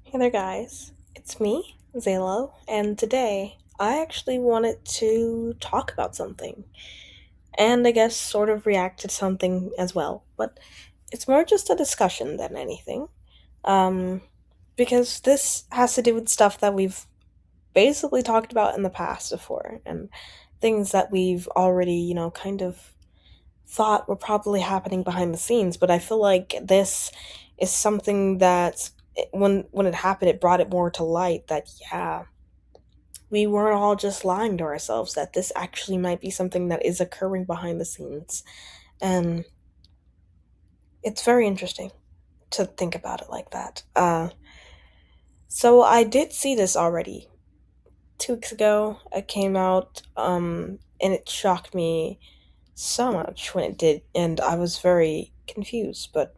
Hey there, guys. It's me, Zalo, and today I actually wanted to talk about something, and I guess sort of react to something as well. But it's more just a discussion than anything, um, because this has to do with stuff that we've basically talked about in the past before, and things that we've already, kind of thought were probably happening behind the scenes. But I feel like this is something that when it happened, it brought it more to light that yeah, we weren't all just lying to ourselves, that this actually might be something that is occurring behind the scenes. And it's very interesting to think about it like that. So I did see this already 2 weeks ago. It came out, and it shocked me so much when it did, and I was very confused. But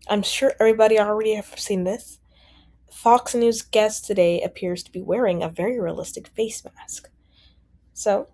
I'm sure everybody already have seen this. Fox News guest today appears to be wearing a very realistic face mask. So,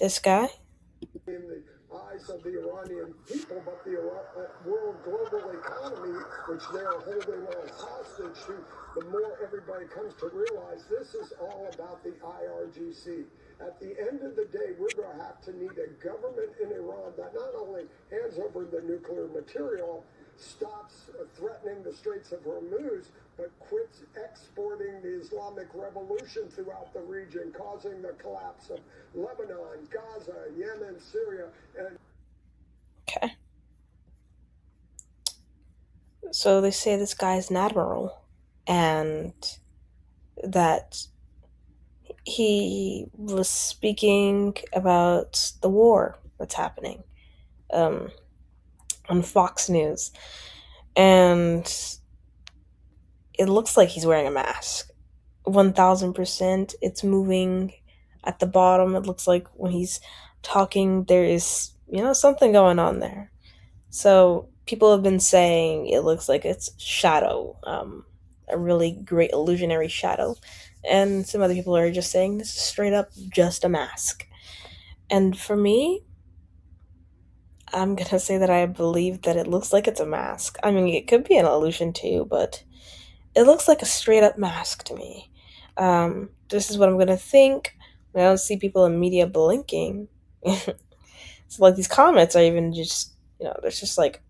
this guy. In the eyes of the Iranian people, but the world global economy, which they are holding as hostage to, the more everybody comes to realize this is all about the IRGC. At the end of the day, we're going to have to need a government in Iran that not only hands over the nuclear material, stops threatening the Straits of Hormuz, but quits exporting the Islamic Revolution throughout the region, causing the collapse of Lebanon, Gaza, Yemen, Syria, and Okay. So they say this guy's an admiral, and that he was speaking about the war that's happening um, on Fox News. And it looks like he's wearing a mask. 1000%. It's moving at the bottom. It looks like when he's talking, there is, something going on there. So people have been saying it looks like it's shadow, a really great illusionary shadow. And some other people are just saying this is straight up just a mask. And for me, I'm gonna say that I believe that it looks like it's a mask. I mean, it could be an illusion too, but it looks like a straight up mask to me. This is what I'm gonna think when I don't see people in media blinking. So, like, these comments are even just, there's just like,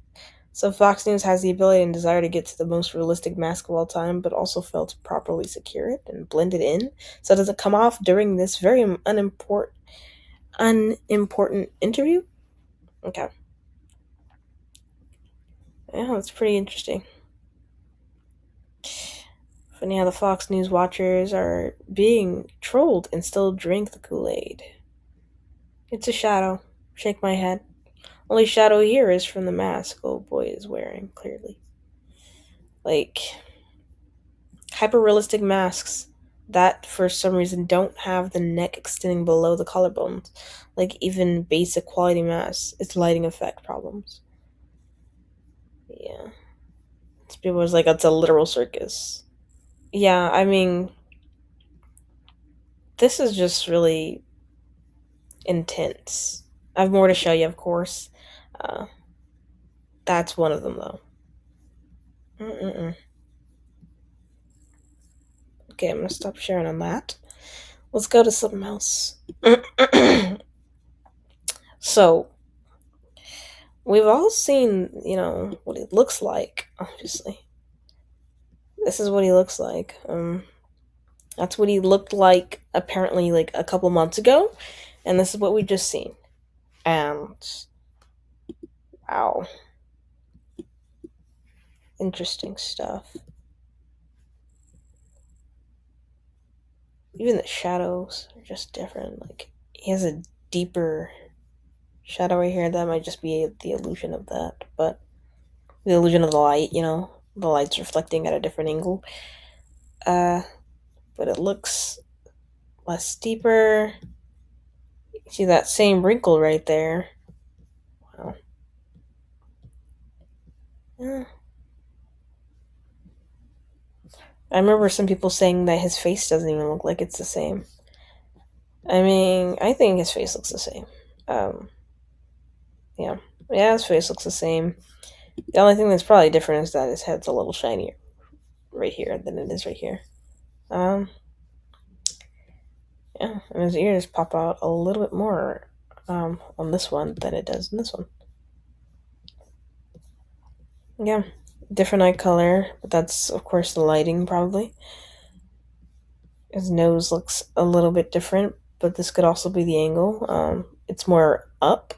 so Fox News has the ability and desire to get to the most realistic mask of all time, but also fail to properly secure it and blend it in, so it doesn't come off during this very unimportant interview. Okay, yeah, that's pretty interesting. Funny how the Fox News watchers are being trolled and still drink the Kool Aid. It's a shadow. Shake my head. Only shadow here is from the mask old boy is wearing, clearly. Like, hyper realistic masks that for some reason don't have the neck extending below the collarbones. Like, even basic quality masks, it's lighting effect problems. Yeah. People was like, it's a literal circus. Yeah, I mean, this is just really intense. I have more to show you, of course. Uh, that's one of them, though. Mm-mm-mm. Okay, I'm gonna stop sharing on that. Let's go to something else. So, we've all seen, what he looks like, obviously. This is what he looks like. That's what he looked like, apparently, like a couple months ago. And this is what we just seen. And, wow. Interesting stuff. Even the shadows are just different. Like, he has a deeper shadow right here. That might just be the illusion of that. But the illusion of the light, the light's reflecting at a different angle. Uh, but it looks less deeper. You see that same wrinkle right there. Wow. Yeah. I remember some people saying that his face doesn't even look like it's the same. I mean, I think his face looks the same. Um, yeah. Yeah, his face looks the same. The only thing that's probably different is that his head's a little shinier. right here than it is right here. Um, yeah, and his ears pop out a little bit more on this one than it does in this one. Yeah, different eye color, but that's of course the lighting probably. His nose looks a little bit different, but this could also be the angle. It's more up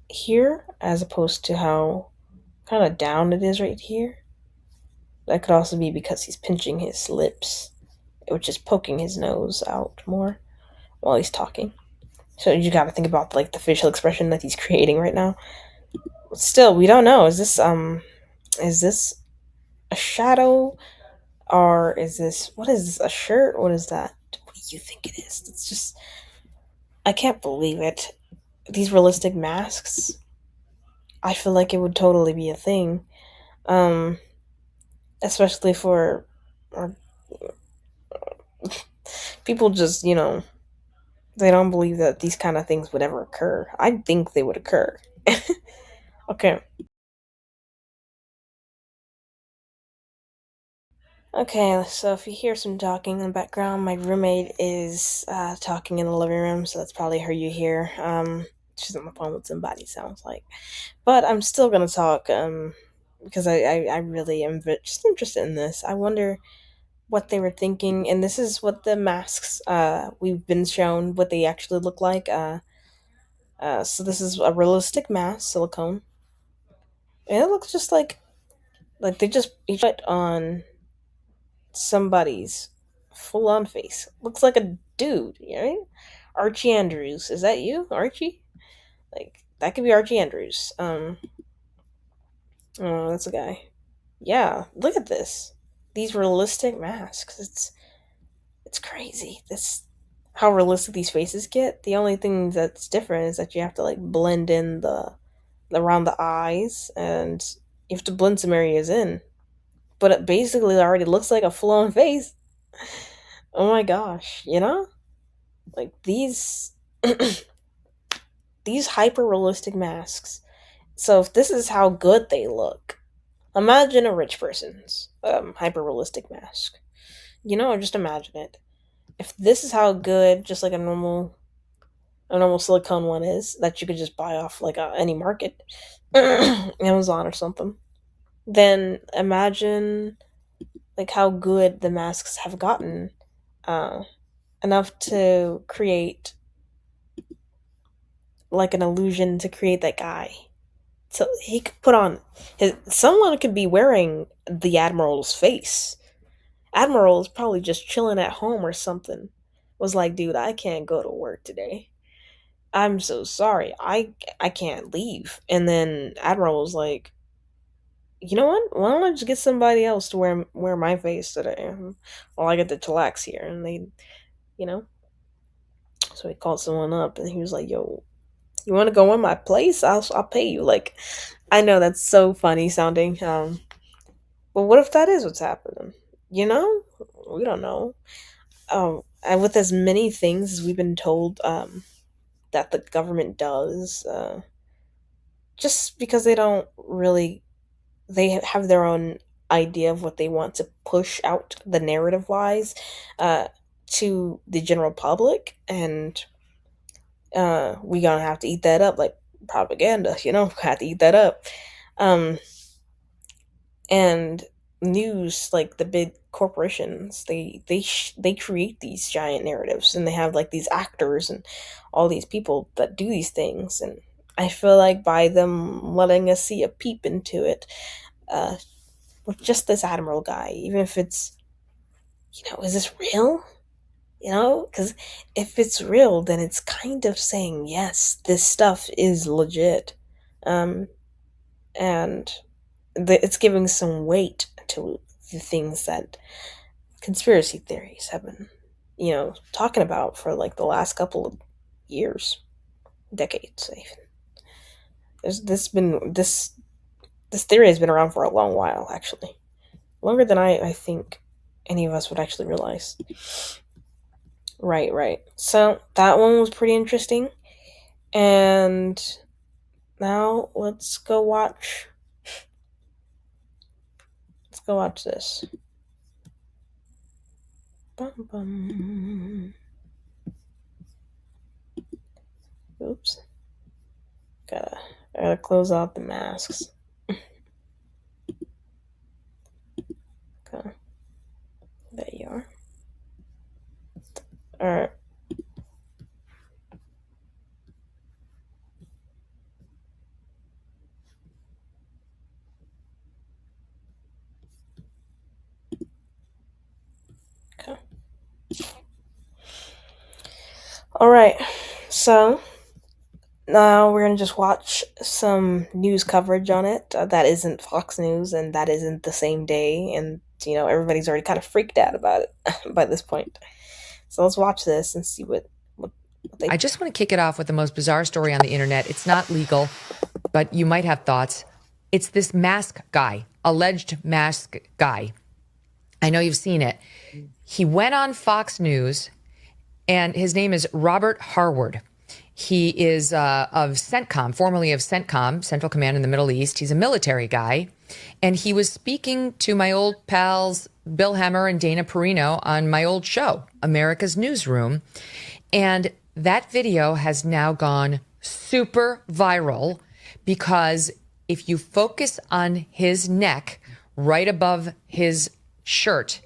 here as opposed to how kind of down it is right here. That could also be because he's pinching his lips, which is poking his nose out more while he's talking. So you got to think about like the facial expression that he's creating right now. Still, we don't know. Is this a shadow or is this what is this, a shirt? What is that? What do you think it is? It's just I can't believe it. These realistic masks. I feel like it would totally be a thing. Um, especially for or people just, they don't believe that these kind of things would ever occur. I think they would occur. Okay. Okay, so if you hear some talking in the background, my roommate is talking in the living room, so that's probably her you hear. She's on the phone with somebody, sounds like. But I'm still gonna talk, because I really am just interested in this. I wonder what they were thinking, and this is what the masks we've been shown what they actually look like. So this is a realistic mask, silicone, and it looks just like they just each put on somebody's full on face. Looks like a dude, right? Archie Andrews. Is that you, Archie? Like that could be Archie Andrews. Oh, that's a guy. Yeah, look at this. These realistic masks. It's crazy. This how realistic these faces get. The only thing that's different is that you have to like blend in the around the eyes and you have to blend some areas in. But it basically already looks like a full on face. Oh my gosh, Like these hyper realistic masks. So if this is how good they look, imagine a rich person's hyper realistic mask. Just imagine it. If this is how good, just like a normal silicone one is that you could just buy off like any market, Amazon or something, then imagine like how good the masks have gotten, uh, enough to create like an illusion to create that guy. So he could put on his. Someone could be wearing the admiral's face. Admiral is probably just chilling at home or something. Was like, dude, I can't go to work today. I'm so sorry. I can't leave. And then Admiral was like, you know what? Why don't I just get somebody else to wear my face today while I get to chillax here? And you know. So he called someone up, and he was like, "Yo, you want to go in my place? I'll pay you." Like, I know that's so funny sounding. But what if that is what's happening? You know, we don't know. And with as many things as we've been told, that the government does, just because they don't really, they have their own idea of what they want to push out the narrative wise, uh, to the general public, and we gonna have to eat that up like propaganda. Have to eat that up. Um, and news like the big corporations they create these giant narratives and they have like these actors and all these people that do these things, and I feel like by them letting us see a peep into it, uh with just this admiral guy, even if it's, is this real, because if it's real then it's kind of saying yes, this stuff is legit, um and it's giving some weight to the things that conspiracy theories have been, talking about for like the last couple of years, decades even. This theory has been around for a long while, actually, longer than I think any of us would actually realize. Right, right. So that one was pretty interesting, and now let's go watch this. Bum, bum. Oops. Gotta, gotta close out the masks. Okay. There you are. Alright. Okay. Alright. So, now we're gonna just watch some news coverage on it. That isn't Fox News and that isn't the same day. And, everybody's already kind of freaked out about it by this point. So let's watch this and see what they. I just want to kick it off with the most bizarre story on the internet. It's not legal, but you might have thoughts. It's this mask guy, alleged mask guy. I know you've seen it. He went on Fox News, and his name is Robert Harward. He is of CENTCOM, formerly of CENTCOM, Central Command in the Middle East. He's a military guy. And he was speaking to my old pals, Bill Hemmer and Dana Perino, on my old show, America's Newsroom. And that video has now gone super viral because if you focus on his neck right above his shirt,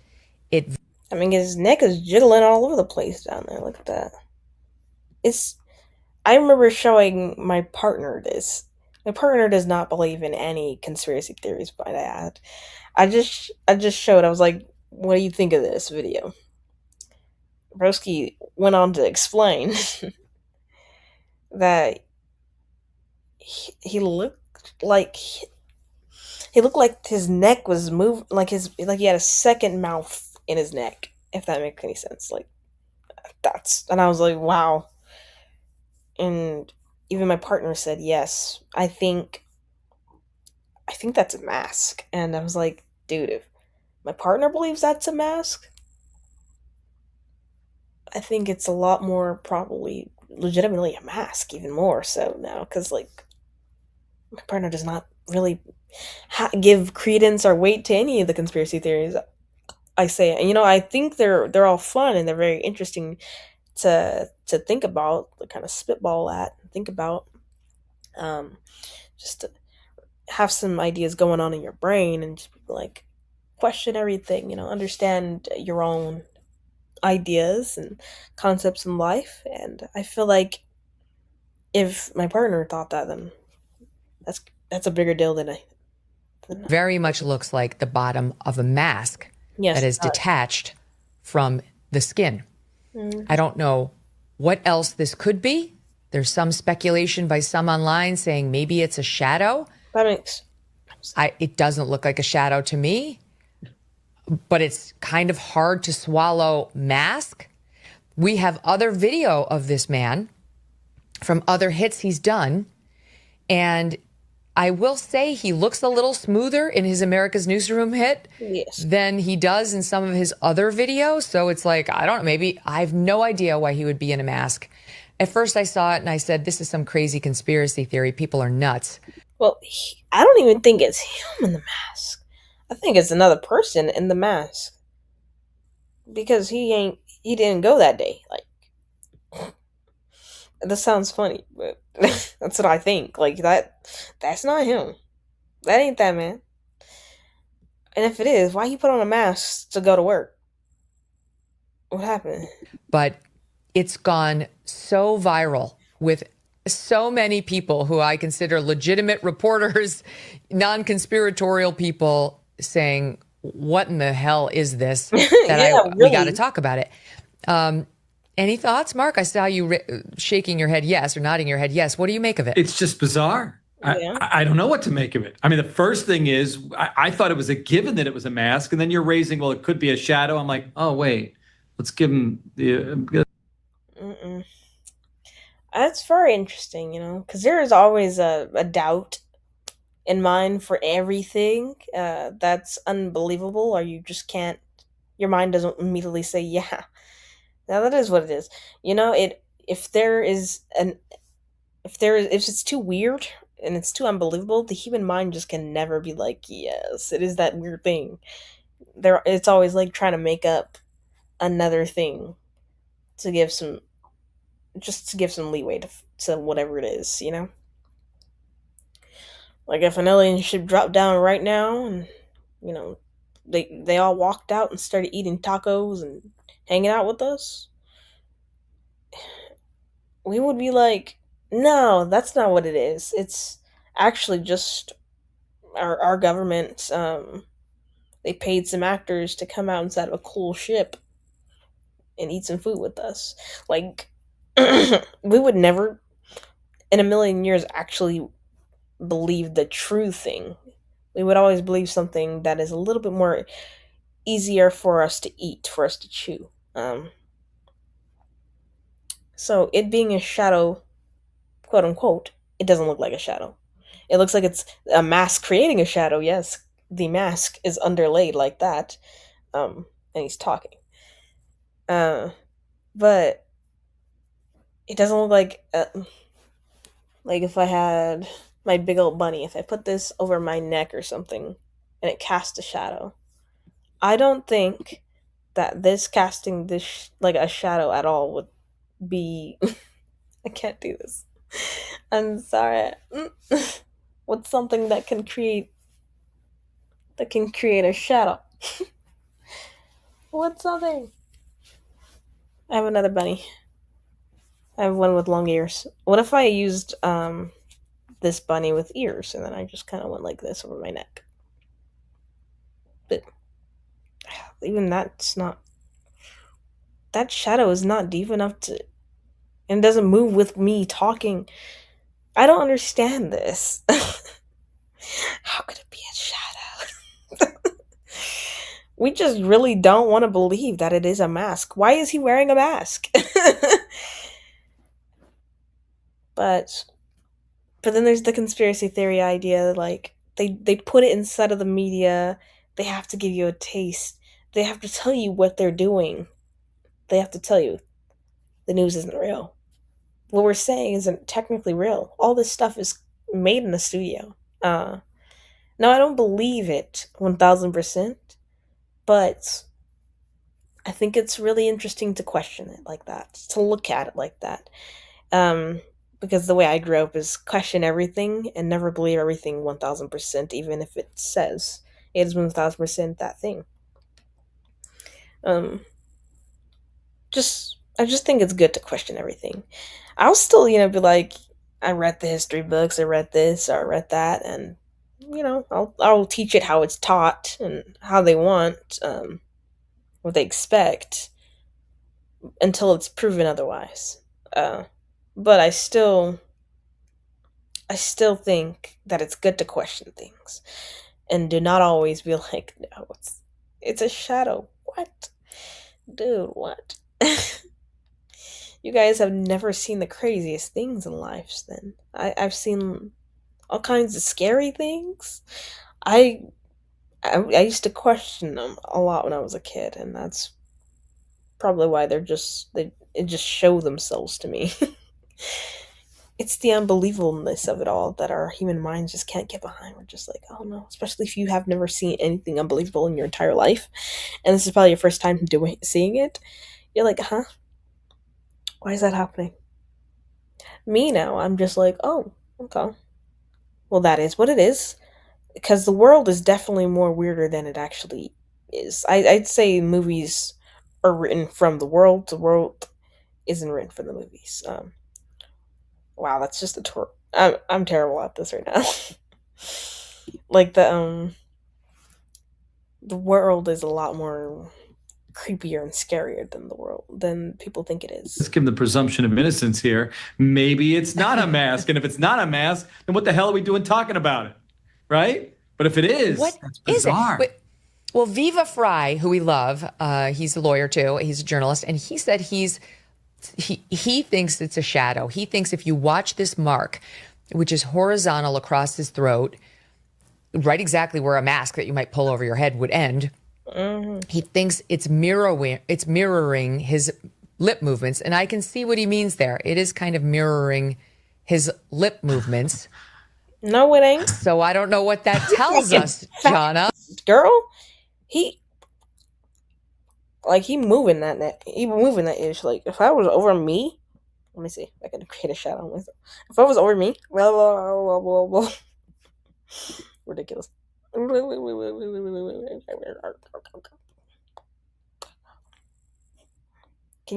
I mean, his neck is jiggling all over the place down there. Look at that. It's. I remember showing my partner this. My partner does not believe in any conspiracy theories, by that. I just showed. I was like, "What do you think of this video?" Broski went on to explain that he looked like his neck was moved, like he had a second mouth in his neck. If that makes any sense, like and I was like, wow. And even my partner said, yes, I think that's a mask. And I was like, dude, if my partner believes that's a mask, I think it's a lot more probably legitimately a mask, even more so now, because like my partner does not really give credence or weight to any of the conspiracy theories I say. And I think they're all fun and they're very interesting to think about, to kind of spitball at and think about, um, just to have some ideas going on in your brain and just like question everything. Understand your own ideas and concepts in life. And I feel like if my partner thought that, then that's that's a bigger deal than very much looks like the bottom of a mask yes, that it is does. detached from the skin. Mm, I don't know what else this could be. There's some speculation by some online saying maybe it's a shadow. that makes It doesn't look like a shadow to me, but it's kind of hard to swallow mask. We have other video of this man from other hits he's done. And I will say he looks a little smoother in his America's Newsroom hit yes. than he does in some of his other videos. So it's like, I don't know, maybe I have no idea why he would be in a mask. At first I saw it and I said, this is some crazy conspiracy theory. People are nuts. Well, I don't even think it's him in the mask. I think it's another person in the mask because he didn't go that day. Like, this sounds funny, but that's what I think. Like that's not him. That ain't that man. And if it is, why he put on a mask to go to work? What happened? But it's gone so viral with so many people who I consider legitimate reporters, non-conspiratorial people saying, what in the hell is this? That Yeah, we got to really. talk about it. Any thoughts, Mark? I saw you shaking your head yes or nodding your head yes. What do you make of it? It's just bizarre. Yeah. I don't know what to make of it. I mean, the first thing is I thought it was a given that it was a mask, and then you're raising, well, it could be a shadow. I'm like, oh wait, let's give him the. Mm-mm. That's very interesting, because there is always a doubt in mind for everything that's unbelievable, or you just can't. Your mind doesn't immediately say, "Yeah, now that is what it is." It if there is an if it's too weird and it's too unbelievable, the human mind just can never be like, "Yes, it is that weird thing." It's always like trying to make up another thing to give some, just to give some leeway to whatever it is, you know? Like if an alien ship dropped down right now and, you know, they all walked out and started eating tacos and hanging out with us, we would be like, no, that's not what it is. It's actually just our government. They paid some actors to come out inside of a cool ship and eat some food with us. Like, we would never in a million years actually believe the true thing. We would always believe something that is a little bit more easier for us to eat, for us to chew. So it being a shadow, quote unquote, it doesn't look like a shadow. It looks like it's a mask creating a shadow. Yes, the mask is underlaid like that, and he's talking. But it doesn't look like if I had my big old bunny, if I put this over my neck or something, and it casts a shadow. I don't think that this casting this like a shadow at all would be. I can't do this. I'm sorry. What's something that can create a shadow? What's something? I have another bunny. I have one with long ears. What if I used this bunny with ears and then I just kind of went like this over my neck? But even that's not, that shadow is not deep enough to, and doesn't move with me talking. I don't understand this. How could it be a shadow? We just really don't want to believe that it is a mask. Why is he wearing a mask? but but then there's the conspiracy theory idea, like they put it inside of the media. They have to give you a taste. They have to tell you what they're doing. They have to tell you the news isn't real. What we're saying isn't technically real. All this stuff is made in the studio. No, I don't believe it 1000%, but I think it's really interesting to question it like that, to look at it like that. Um, because the way I grew up is question everything and never believe everything 1000%, even if it says it is 1000% that thing. Um, I just think it's good to question everything. I'll still, be like, I read the history books, I read this, or I read that, and I'll teach it how it's taught and how they want, what they expect, until it's proven otherwise. Uh, but I still think that it's good to question things and do not always be like, no, it's a shadow. What, dude? What? You guys have never seen the craziest things in life. Then I've seen all kinds of scary things. I, I used to question them a lot when I was a kid, and that's probably why they it just show themselves to me. It's the unbelievableness of it all that our human minds just can't get behind. We're just like, oh no, especially if you have never seen anything unbelievable in your entire life, and this is probably your first time seeing it. You're like, huh? Why is that happening? Me now, I'm just like, oh, okay. Well, that is what it is. Because the world is definitely more weirder than it actually is. I'd say movies are written from the world. The world isn't written from the movies. Wow, that's just a tour. I'm terrible at this right now. Like the world is a lot more creepier and scarier than the world than people think it is. Let's give them the presumption of innocence here. Maybe it's not a mask. And if it's not a mask, then what the hell are we doing talking about it? Right? But if it is, What that's is it? bizarre. Well, Viva Fry, who we love, he's a lawyer too. He's a journalist, and he said he thinks it's a shadow. He thinks if you watch this mark, which is horizontal across his throat, right exactly where a mask that you might pull over your head would end, he thinks it's mirroring his lip movements, and I can see what he means there. It is kind of mirroring his lip movements. No, it ain't. So I don't know what that tells us, Jana. Girl, he Like he moving that ish. Like if I was over me, let me see. I can create a shadow on myself. If I was over me, ridiculous. Can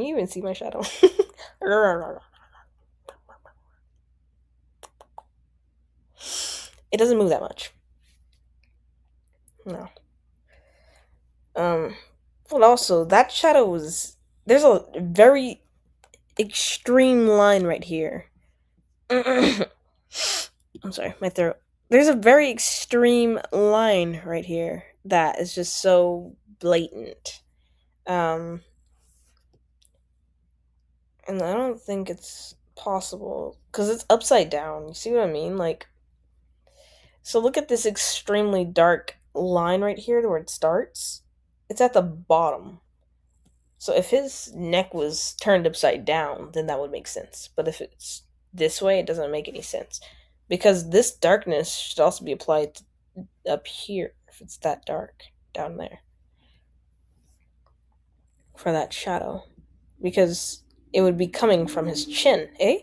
you even see my shadow? It doesn't move that much. No. Well, also that shadow was. There's a very extreme line right here. I'm sorry, my throat. There's a very extreme line right here that is just so blatant. Um, and I don't think it's possible because it's upside down. You see what I mean? Like, so look at this extremely dark line right here to where it starts. It's at the bottom. So if his neck was turned upside down, then that would make sense. But if it's this way, it doesn't make any sense. Because this darkness should also be applied up here if it's that dark down there for that shadow. Because it would be coming from his chin, eh?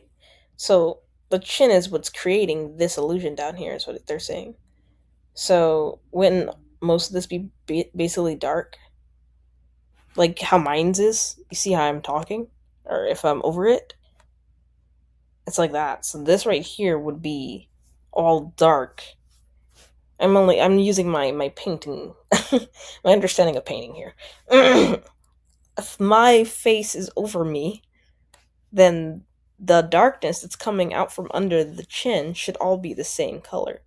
So the chin is what's creating this illusion down here, is what they're saying. So wouldn't most of this be basically dark? Like how mine's is? You see how I'm talking? Or if I'm over it? It's like that. So this right here would be all dark. I'm using my painting my understanding of painting here. If my face is over me, then the darkness that's coming out from under the chin should all be the same color.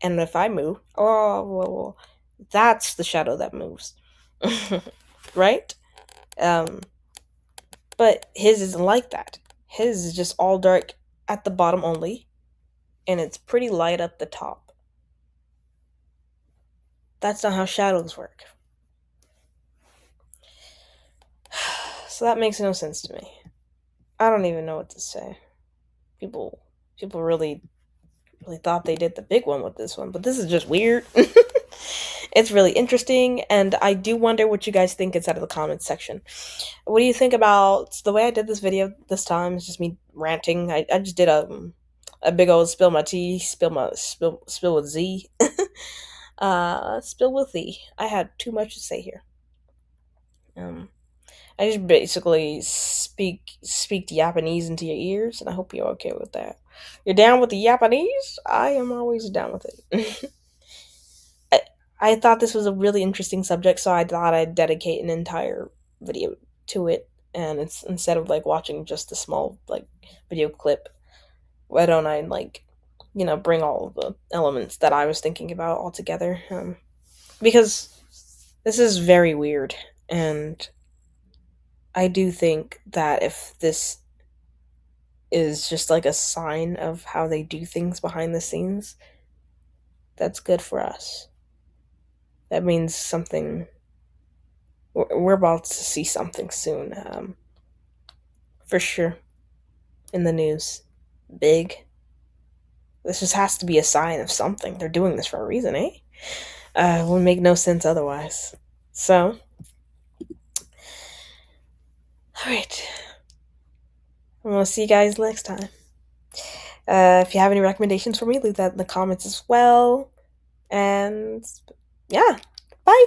And if I move, oh, well, that's the shadow that moves. Right? Um, but his isn't like that. His is just all dark at the bottom only, and it's pretty light up the top. That's not how shadows work. So that makes no sense to me. I don't even know what to say. People people really thought they did the big one with this one, but this is just weird. It's really interesting, and I do wonder what you guys think inside of the comments section. What do you think about the way I did this video this time? It's just me ranting. I just did a big old spill my tea, spill with Z. Spill with Z. I had too much to say here. Um, I just basically speak Japanese into your ears, and I hope you're okay with that. You're down with the Japanese? I am always down with it. I, I thought this was a really interesting subject, so I thought I'd dedicate an entire video to it. And it's instead of like watching just a small like video clip, why don't I like bring all of the elements that I was thinking about all together? Because this is very weird, and I do think that if this is just like a sign of how they do things behind the scenes, that's good for us. That means something. We're about to see something soon, for sure, in the news. Big. This just has to be a sign of something. They're doing this for a reason, eh? It would make no sense otherwise. So, alright. I'm gonna see you guys next time. If you have any recommendations for me, leave that in the comments as well. And yeah, bye.